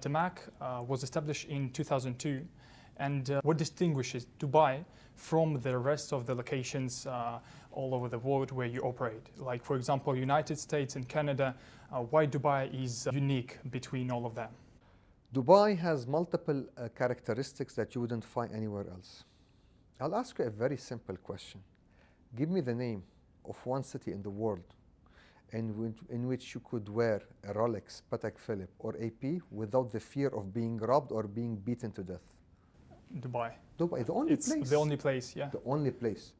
Damac was established in 2002, and what distinguishes Dubai from the rest of the locations all over the world where you operate? Like, for example, United States and Canada, why Dubai is unique between all of them? Dubai has multiple characteristics that you wouldn't find anywhere else. I'll ask you a very simple question. Give me the name of one city in the world in which you could wear a Rolex, Patek Philippe, or AP without the fear of being robbed or being beaten to death. Dubai. Dubai, the only place. It's the only place, yeah. The only place.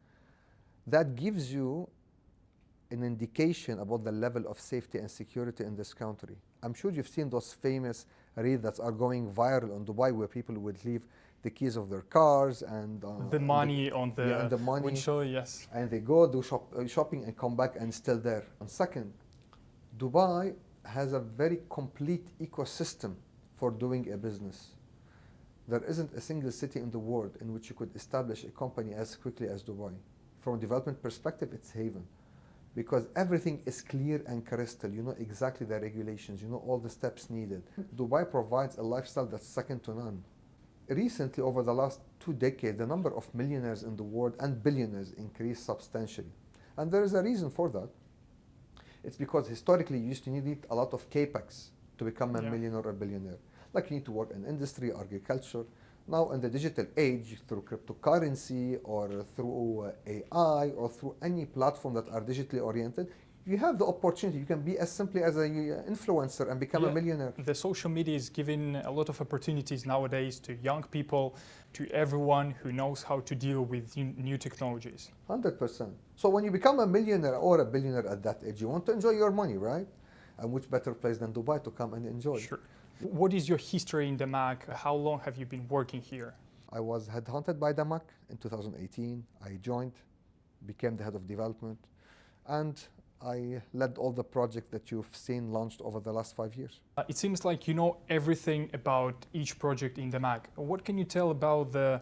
That gives you an indication about the level of safety and security in this country. I'm sure you've seen those famous reels that are going viral on Dubai where people would leave the keys of their cars and the money on the windshield, yes. And they go do shopping and come back and still there. And second, Dubai has a very complete ecosystem for doing a business. There isn't a single city in the world in which you could establish a company as quickly as Dubai. From a development perspective, it's haven, because everything is clear and crystal. You know exactly the regulations, you know all the steps needed. Dubai provides a lifestyle that's second to none. Recently, over the last 2 decades, the number of millionaires in the world and billionaires increased substantially. And there is a reason for that. It's because historically you used to need a lot of capex to become a millionaire or a billionaire. Like you need to work in industry, agriculture. Now in the digital age, through cryptocurrency or through AI or through any platform that are digitally oriented, you have the opportunity. You can be as simply as an influencer and become a millionaire. The social media is giving a lot of opportunities nowadays to young people, to everyone who knows how to deal with new technologies. 100%. So when you become a millionaire or a billionaire at that age, you want to enjoy your money, right? And which better place than Dubai to come and enjoy? Sure. What is your history in Damac? How long have you been working here? I was headhunted by Damac in 2018. I joined, became the head of development, and I led all the projects that you've seen launched over the last 5 years. It seems like you know everything about each project in Damac. What can you tell about the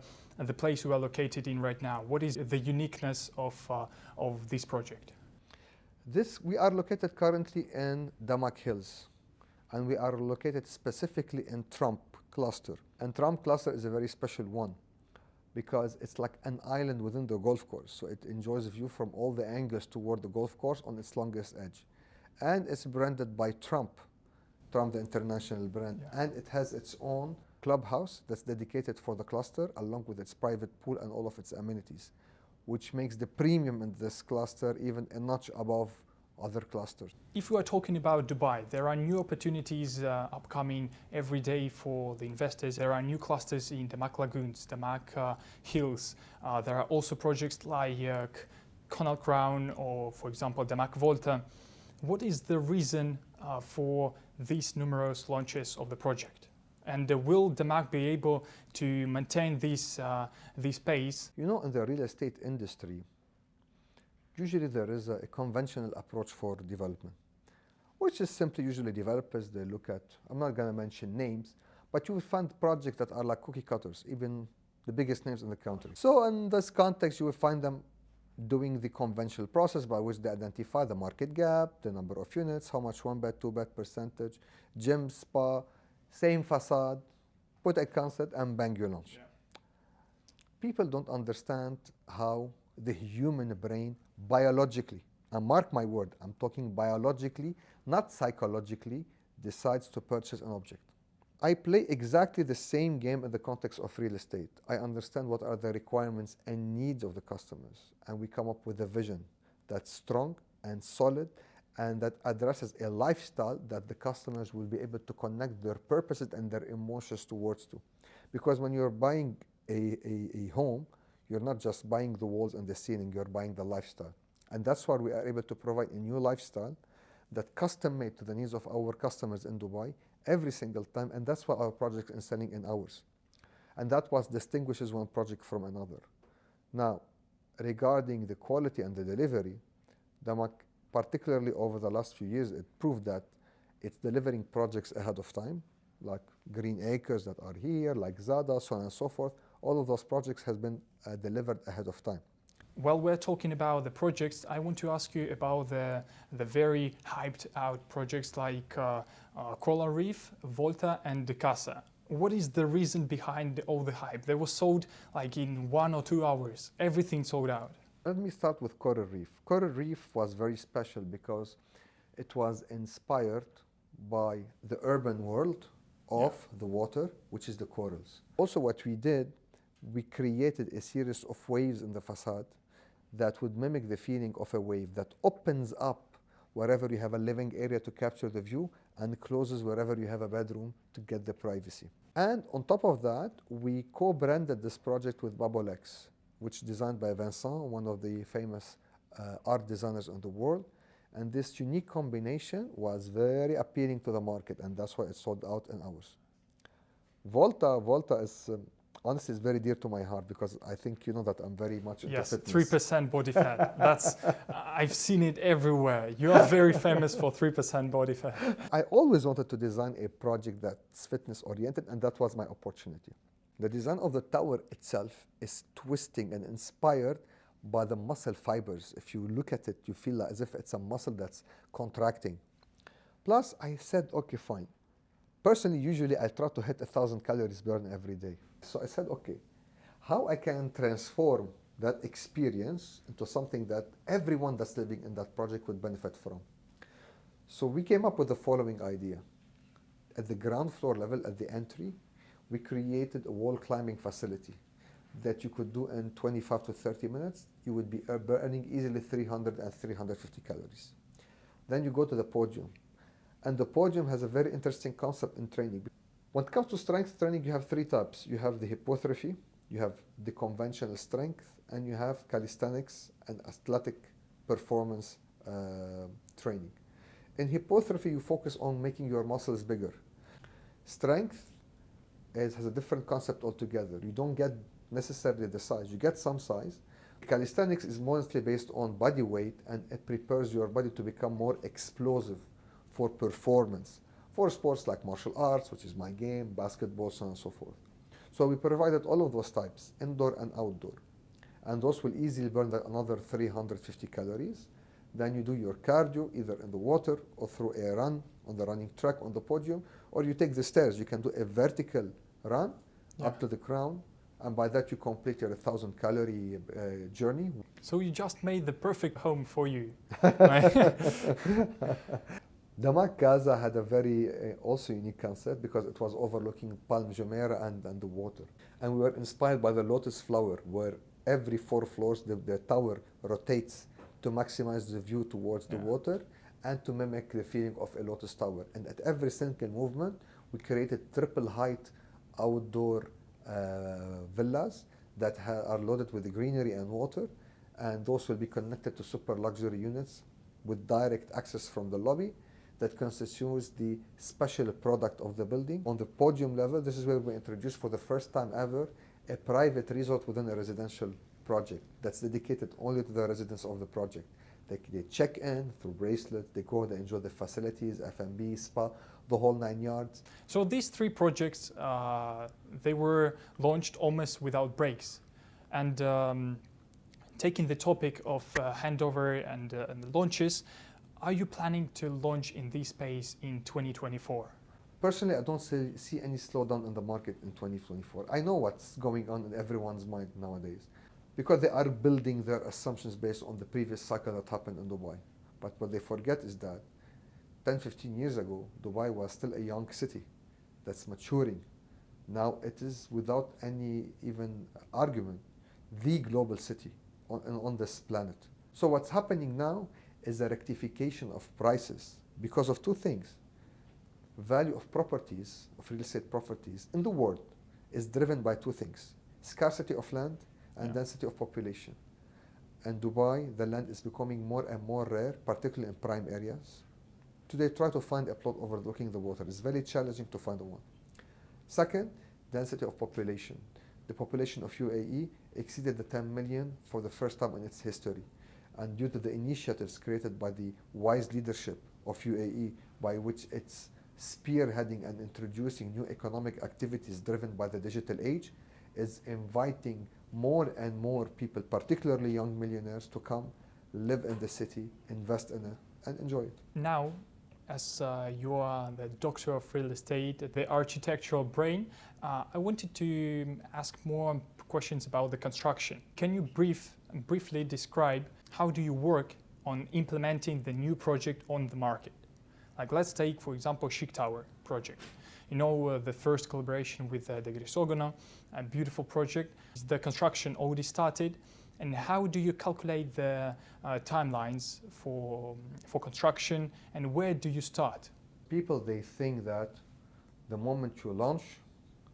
place we are located in right now? What is the uniqueness of this project? We are located currently in Damac Hills, and we are located specifically in Trump Cluster. And Trump Cluster is a very special one because it's like an island within the golf course. So it enjoys view from all the angles toward the golf course on its longest edge. And it's branded by Trump the international brand. Yeah. And it has its own clubhouse that's dedicated for the cluster, along with its private pool and all of its amenities, which makes the premium in this cluster even a notch above other clusters. If we are talking about Dubai, there are new opportunities upcoming every day for the investors. There are new clusters in Damac Lagoons, Damac Hills. There are also projects like Canal Crown or, for example, Damac Volta. What is the reason for these numerous launches of the project? And will Damac be able to maintain this pace? You know, in the real estate industry, usually there is a conventional approach for development, which is simply usually developers, they look at, I'm not going to mention names, but you will find projects that are like cookie cutters, even the biggest names in the country. So in this context, you will find them doing the conventional process by which they identify the market gap, the number of units, how much 1-bed, 2-bed percentage, gym, spa, same facade, put a concept and bang your launch. Yeah. People don't understand how the human brain biologically, and mark my word, I'm talking biologically, not psychologically, decides to purchase an object. I play exactly the same game in the context of real estate. I understand what are the requirements and needs of the customers, and we come up with a vision that's strong and solid and that addresses a lifestyle that the customers will be able to connect their purposes and their emotions towards to. Because when you're buying a home, you're not just buying the walls and the ceiling, you're buying the lifestyle. And that's why we are able to provide a new lifestyle that custom-made to the needs of our customers in Dubai every single time, and that's why our project is selling in hours. And that's what distinguishes one project from another. Now, regarding the quality and the delivery, Damac, particularly over the last few years, it proved that it's delivering projects ahead of time, like Green Acres that are here, like Zada, so on and so forth. All of those projects has been delivered ahead of time. While we're talking about the projects, I want to ask you about the very hyped out projects like Coral Reef, Volta, and the Casa. What is the reason behind all the hype? They were sold like in 1 or 2 hours. Everything sold out. Let me start with Coral Reef. Coral Reef was very special because it was inspired by the urban world of the water, which is the corals. Also, what we did, we created a series of waves in the facade that would mimic the feeling of a wave that opens up wherever you have a living area to capture the view and closes wherever you have a bedroom to get the privacy. And on top of that, we co-branded this project with Bubble X, which is designed by Vincent, one of the famous art designers in the world. And this unique combination was very appealing to the market, and that's why it sold out in hours. Volta is honestly, it's very dear to my heart because I think you know that I'm very much into fitness. 3% body fat. That's I've seen it everywhere. You are very famous for 3% body fat. I always wanted to design a project that's fitness oriented, and that was my opportunity. The design of the tower itself is twisting and inspired by the muscle fibers. If you look at it, you feel as if it's a muscle that's contracting. Plus, I said, okay, fine. Personally, usually I try to hit 1,000 calories burn every day. So I said, okay, how I can transform that experience into something that everyone that's living in that project would benefit from. So we came up with the following idea. At the ground floor level, at the entry, we created a wall climbing facility that you could do in 25 to 30 minutes. You would be burning easily 300 and 350 calories. Then you go to the podium. And the podium has a very interesting concept in training. When it comes to strength training, you have three types. You have the hypotrophy, you have the conventional strength, and you have calisthenics and athletic performance training. In hypotrophy, you focus on making your muscles bigger. Strength has a different concept altogether. You don't get necessarily the size, you get some size. Calisthenics is mostly based on body weight, and it prepares your body to become more explosive for performance, for sports like martial arts, which is my game, basketball, so on and so forth. So we provided all of those types, indoor and outdoor. And those will easily burn another 350 calories. Then you do your cardio, either in the water or through a run on the running track on the podium, or you take the stairs. You can do a vertical run up to the crown, and by that you complete your 1,000 calorie journey. So you just made the perfect home for you. Damac Casa had a very also unique concept because it was overlooking Palm Jumeirah and the water. And we were inspired by the lotus flower, where every 4 floors the tower rotates to maximize the view towards the water and to mimic the feeling of a lotus tower. And at every single movement, we created triple height outdoor villas that are loaded with greenery and water. And those will be connected to super luxury units with direct access from the lobby that constitutes the special product of the building. On the podium level, this is where we introduced for the first time ever a private resort within a residential project that's dedicated only to the residents of the project. They check in through bracelet, they go, they enjoy the facilities, F&B, spa, the whole 9 yards. So these 3 projects, they were launched almost without breaks. And taking the topic of handover and launches, are you planning to launch in this space in 2024? Personally, I don't see any slowdown in the market in 2024. I know what's going on in everyone's mind nowadays because they are building their assumptions based on the previous cycle that happened in Dubai. But what they forget is that 10, 15 years ago, Dubai was still a young city that's maturing. Now it is, without any even argument, the global city on this planet. So what's happening now is a rectification of prices because of 2 things. Value of properties, of real estate properties in the world is driven by 2 things: scarcity of land and density of population. And Dubai, the land is becoming more and more rare, particularly in prime areas. Today, try to find a plot overlooking the water. It's very challenging to find one. Second, density of population. The population of UAE exceeded the 10 million for the first time in its history. And due to the initiatives created by the wise leadership of UAE, by which it's spearheading and introducing new economic activities driven by the digital age, is inviting more and more people, particularly young millionaires, to come, live in the city, invest in it, and enjoy it. Now, as you are the doctor of real estate, the architectural brain, I wanted to ask more questions about the construction. Can you briefly describe how do you work on implementing the new project on the market? Like, let's take, for example, Chic Tower project. You know, the first collaboration with the Grisogona, a beautiful project. The construction already started. And how do you calculate the timelines for construction, and where do you start? People, they think that the moment you launch,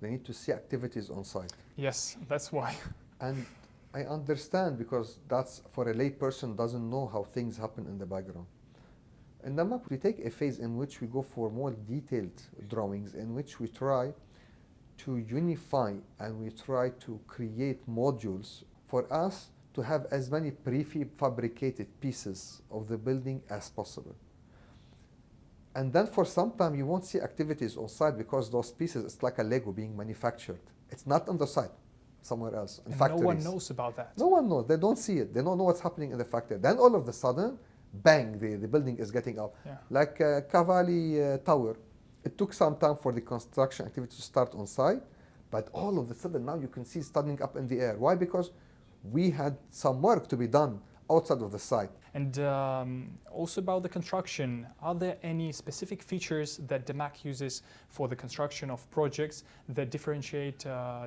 they need to see activities on site. Yes, that's why. And I understand, because that's for a lay person doesn't know how things happen in the background. In Damac, we take a phase in which we go for more detailed drawings, in which we try to unify and we try to create modules for us to have as many prefabricated pieces of the building as possible. And then for some time you won't see activities on site, because those pieces, it's like a Lego being manufactured. It's not on the site, somewhere else, in factories. No one knows about that. No one knows. They don't see it. They don't know what's happening in the factory. Then all of a sudden, bang, the building is getting up. Yeah. Like Cavalli Tower. It took some time for the construction activity to start on site, but all of a sudden now you can see it standing up in the air. Why? Because we had some work to be done outside of the site. And also about the construction, are there any specific features that Damac uses for the construction of projects that differentiate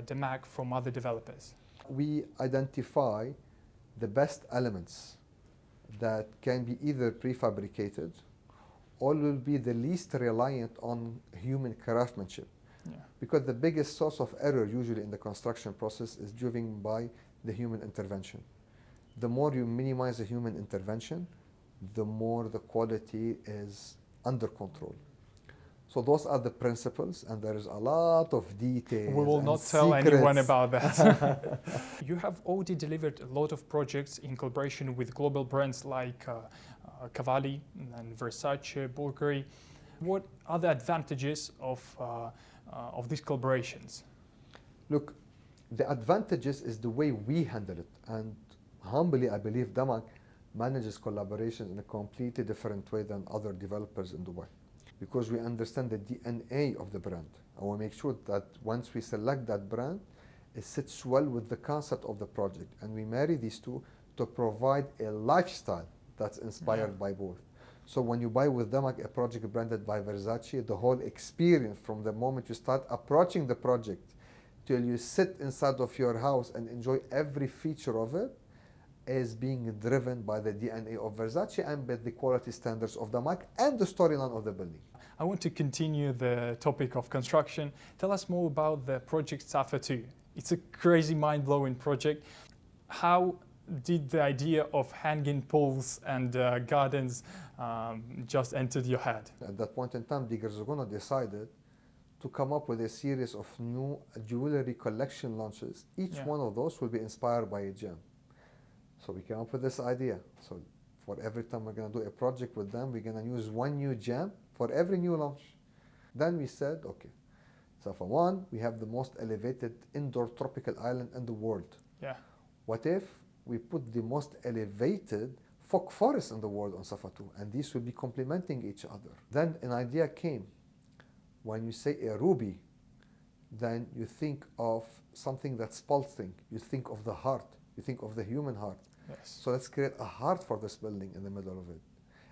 Damac from other developers? We identify the best elements that can be either prefabricated or will be the least reliant on human craftsmanship. Yeah. Because the biggest source of error usually in the construction process is driven by the human intervention. The more you minimize the human intervention, the more the quality is under control. So those are the principles, and there is a lot of details. We will not tell anyone about that. You have already delivered a lot of projects in collaboration with global brands like Cavalli and Versace, Bulgari. What are the advantages of these collaborations? Look, the advantages is the way we handle it, and humbly I believe Damac manages collaborations in a completely different way than other developers in Dubai, because we understand the DNA of the brand, and we make sure that once we select that brand, it sits well with the concept of the project, and we marry these two to provide a lifestyle that's inspired by both. So when you buy with Damac a project branded by Versace, the whole experience from the moment you start approaching the project till you sit inside of your house and enjoy every feature of it is being driven by the DNA of Versace and by the quality standards of Damac and the storyline of the building. I want to continue the topic of construction. Tell us more about the project Safa 2. It's a crazy, mind-blowing project. How did the idea of hanging pools and gardens just entered your head? At that point in time, the Grisogona decided to come up with a series of new jewelry collection launches. Each one of those will be inspired by a gem. So we came up with this idea. So for every time we're going to do a project with them, we're going to use one new gem for every new launch. Then we said, okay, Safa 1, we have the most elevated indoor tropical island in the world. Yeah. What if we put the most elevated folk forest in the world on Safa 2, and these will be complementing each other? Then an idea came. When you say a ruby, then you think of something that's pulsing. You think of the heart. You think of the human heart. Yes. So let's create a heart for this building in the middle of it.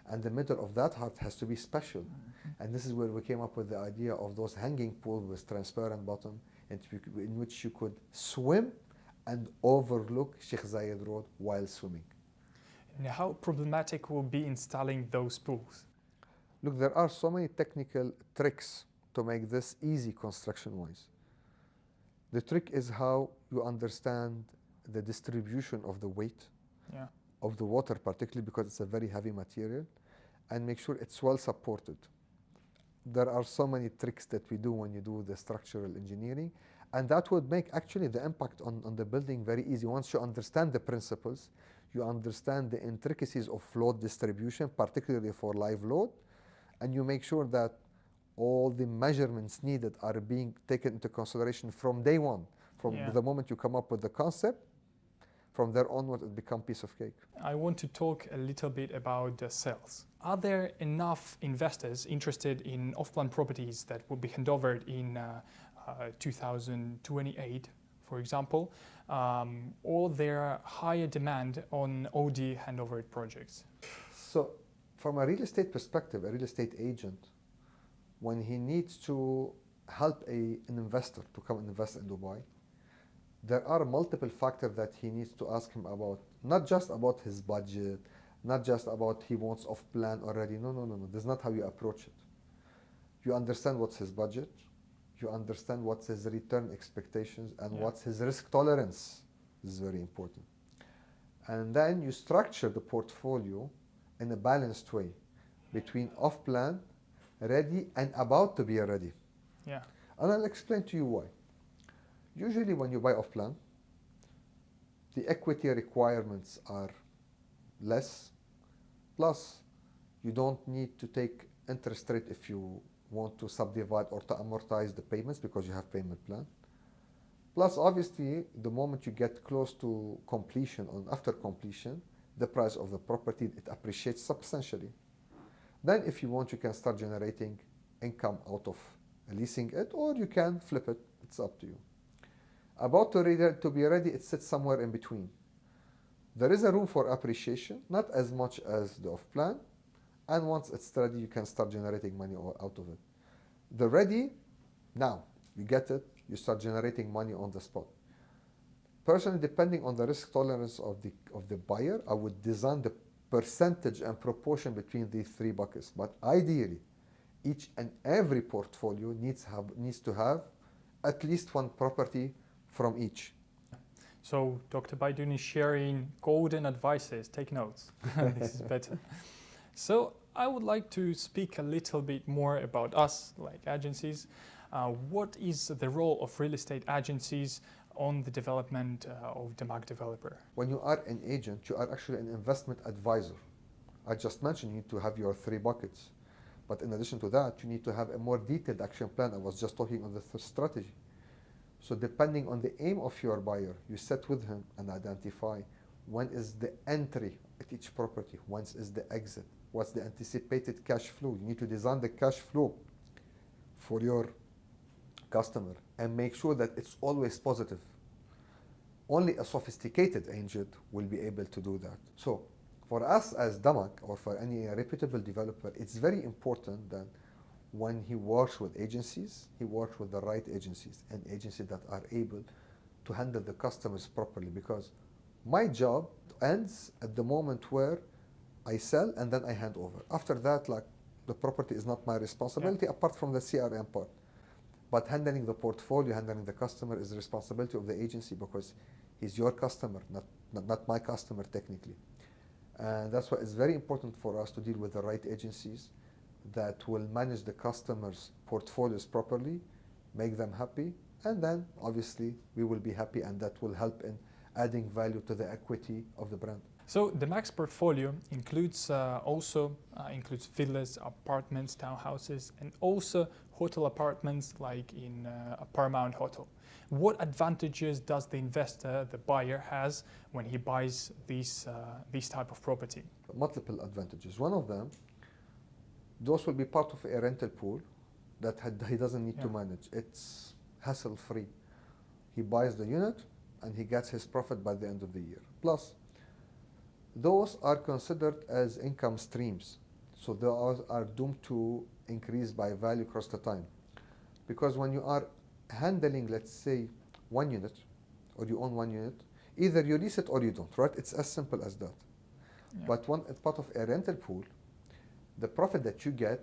And the middle of that heart has to be special. And this is where we came up with the idea of those hanging pools with transparent bottom in which you could swim and overlook Sheikh Zayed Road while swimming. And how problematic will be installing those pools? Look, there are so many technical tricks to make this easy construction-wise. The trick is how you understand the distribution of the weight of the water, particularly because it's a very heavy material, and make sure it's well supported. There are so many tricks that we do when you do the structural engineering, and that would make actually the impact on the building very easy. Once you understand the principles, you understand the intricacies of load distribution, particularly for live load, and you make sure that all the measurements needed are being taken into consideration from day one, From Yeah. the moment you come up with the concept, from there onward it becomes piece of cake. I want to talk a little bit about the sales. Are there enough investors interested in off-plan properties that will be handovered in 2028, for example, or there are higher demand on OD handover projects? So from a real estate perspective, a real estate agent, when he needs to help an investor to come invest in Dubai, there are multiple factors that he needs to ask him about, not just about his budget, not just about he wants off plan already. No. That's not how you approach it. You understand what's his budget, you understand what's his return expectations, and what's his risk tolerance. This is very important. And then you structure the portfolio in a balanced way between off plan, ready, and about to be ready. Yeah. And I'll explain to you why. Usually when you buy off plan, the equity requirements are less, plus you don't need to take interest rate if you want to subdivide or to amortize the payments because you have payment plan. Plus obviously the moment you get close to completion or after completion, the price of the property, it appreciates substantially. Then if you want, you can start generating income out of leasing it, or you can flip it. It's up to you. About to be ready, it sits somewhere in between. There is a room for appreciation, not as much as the off-plan, and once it's ready, you can start generating money out of it. The ready, now, you get it, you start generating money on the spot. Personally, depending on the risk tolerance of the buyer, I would design the percentage and proportion between these three buckets. But ideally, each and every portfolio needs to have at least one property from each. So Dr. Baydoun is sharing golden advices. Take notes. This is better. So I would like to speak a little bit more about us, like agencies. What is the role of real estate agencies on the development of Damac developer? When you are an agent, you are actually an investment advisor. I just mentioned you need to have your three buckets. But in addition to that, you need to have a more detailed action plan. I was just talking on the strategy. So depending on the aim of your buyer, you sit with him and identify when is the entry at each property, when is the exit, what's the anticipated cash flow. You need to design the cash flow for your customer and make sure that it's always positive. Only a sophisticated agent will be able to do that. So for us as Damac or for any reputable developer, it's very important that when he works with agencies, he works with the right agencies and agencies that are able to handle the customers properly, because my job ends at the moment where I sell and then I hand over. After that, like, the property is not my responsibility apart from the CRM part. But handling the portfolio, handling the customer is the responsibility of the agency, because he's your customer, not my customer technically. And that's why it's very important for us to deal with the right agencies that will manage the customers' portfolios properly, make them happy, and then obviously we will be happy, and that will help in adding value to the equity of the brand. So the Max portfolio includes includes villas, apartments, townhouses, and also hotel apartments like in a Paramount Hotel. What advantages does the investor, the buyer, has when he buys this type of property? Multiple advantages. One of them, those will be part of a rental pool that he doesn't need to manage. It's hassle-free. He buys the unit and he gets his profit by the end of the year. Plus, those are considered as income streams. So those are doomed to increase by value across the time. Because when you are handling, let's say, one unit, or you own one unit, either you lease it or you don't, right? It's as simple as that. Yeah. But when it's part of a rental pool, the profit that you get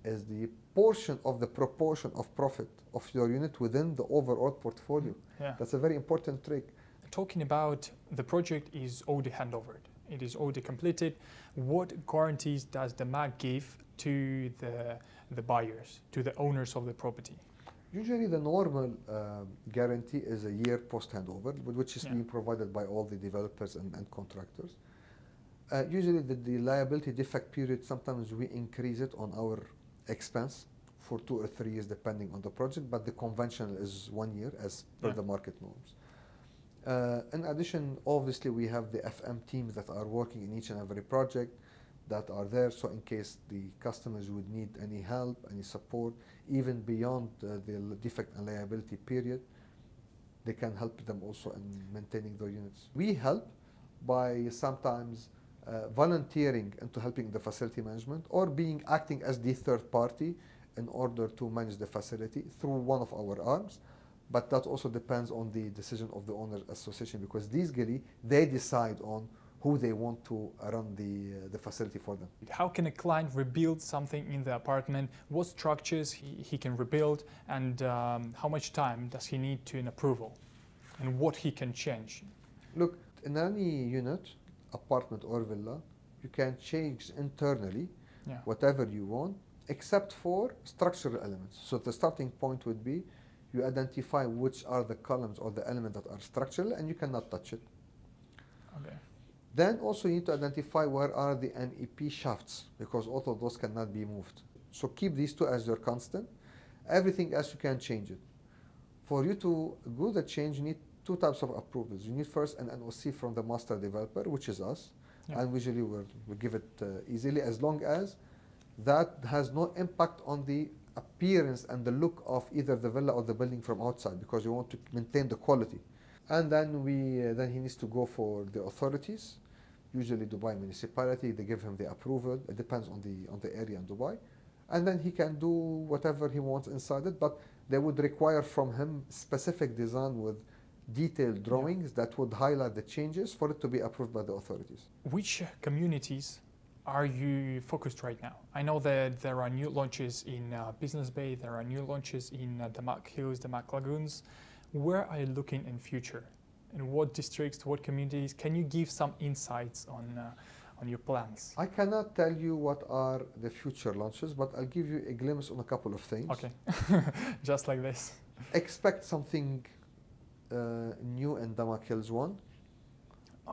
is the portion of the proportion of profit of your unit within the overall portfolio. Yeah. That's a very important trick. Talking about the project is already handovered. It is already completed. What guarantees does Damac give to the buyers, to the owners of the property? Usually the normal guarantee is a year post-handover, which is being provided by all the developers and contractors. Usually the liability defect period, sometimes we increase it on our expense for 2 or 3 years depending on the project, but the conventional is 1 year as per the market norms. In addition, obviously we have the FM teams that are working in each and every project that are there, so in case the customers would need any help, any support, even beyond the defect and liability period, they can help them also in maintaining their units. We help by sometimes volunteering into helping the facility management or acting as the third party in order to manage the facility through one of our arms. But that also depends on the decision of the owners association, because these gili, they decide on who they want to run the facility for them. How can a client rebuild something in the apartment? What structures he can rebuild, and how much time does he need to an approval, and what he can change? Look, in any unit, apartment or villa, you can change internally whatever you want, except for structural elements. So the starting point would be you identify which are the columns or the elements that are structural and you cannot touch it. Okay. Then also you need to identify where are the MEP shafts, because all of those cannot be moved. So keep these two as your constant. Everything else you can change it. For you to do the change, you need 2 types of approvals. You need first an NOC from the master developer, which is us, and usually we give it easily, as long as that has no impact on the appearance and the look of either the villa or the building from outside, because you want to maintain the quality. And then he needs to go for the authorities, usually Dubai municipality. They give him the approval. It depends on the area in Dubai, and then he can do whatever he wants inside it. But they would require from him specific design with detailed drawings that would highlight the changes for it to be approved by the authorities. Which communities are you focused right now? I know that there are new launches in Business Bay, there are new launches in Damac Hills, Damac Lagoons. Where are you looking in future? In what districts, what communities? Can you give some insights on your plans? I cannot tell you what are the future launches, but I'll give you a glimpse on a couple of things. Okay, just like this. Expect something new in Damac Hills 1,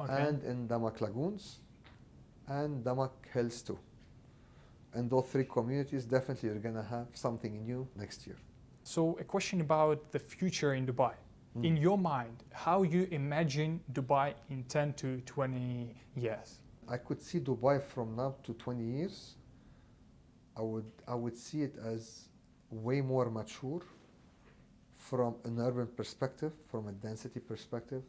and in Damac Lagoons, and Damac Hills 2. And those 3 communities, definitely you're going to have something new next year. So a question about the future in Dubai. In your mind, how you imagine Dubai in 10 to 20 years? I could see Dubai from now to 20 years. I would see it as way more mature from an urban perspective, from a density perspective.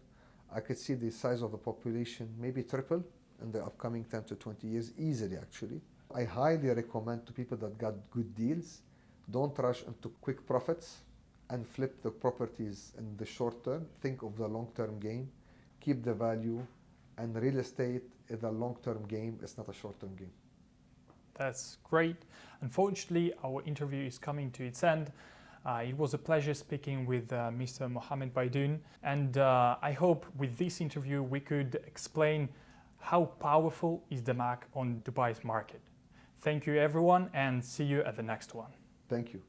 I could see the size of the population maybe triple in the upcoming 10 to 20 years, easily actually. I highly recommend to people that got good deals, don't rush into quick profits and flip the properties in the short term. Think of the long-term game, keep the value, and real estate is a long-term game, it's not a short-term game. That's great. Unfortunately, our interview is coming to its end. It was a pleasure speaking with Mr. Mohammad Baydoun, and I hope with this interview we could explain how powerful is Damac on Dubai's market. Thank you everyone, and see you at the next one. Thank you.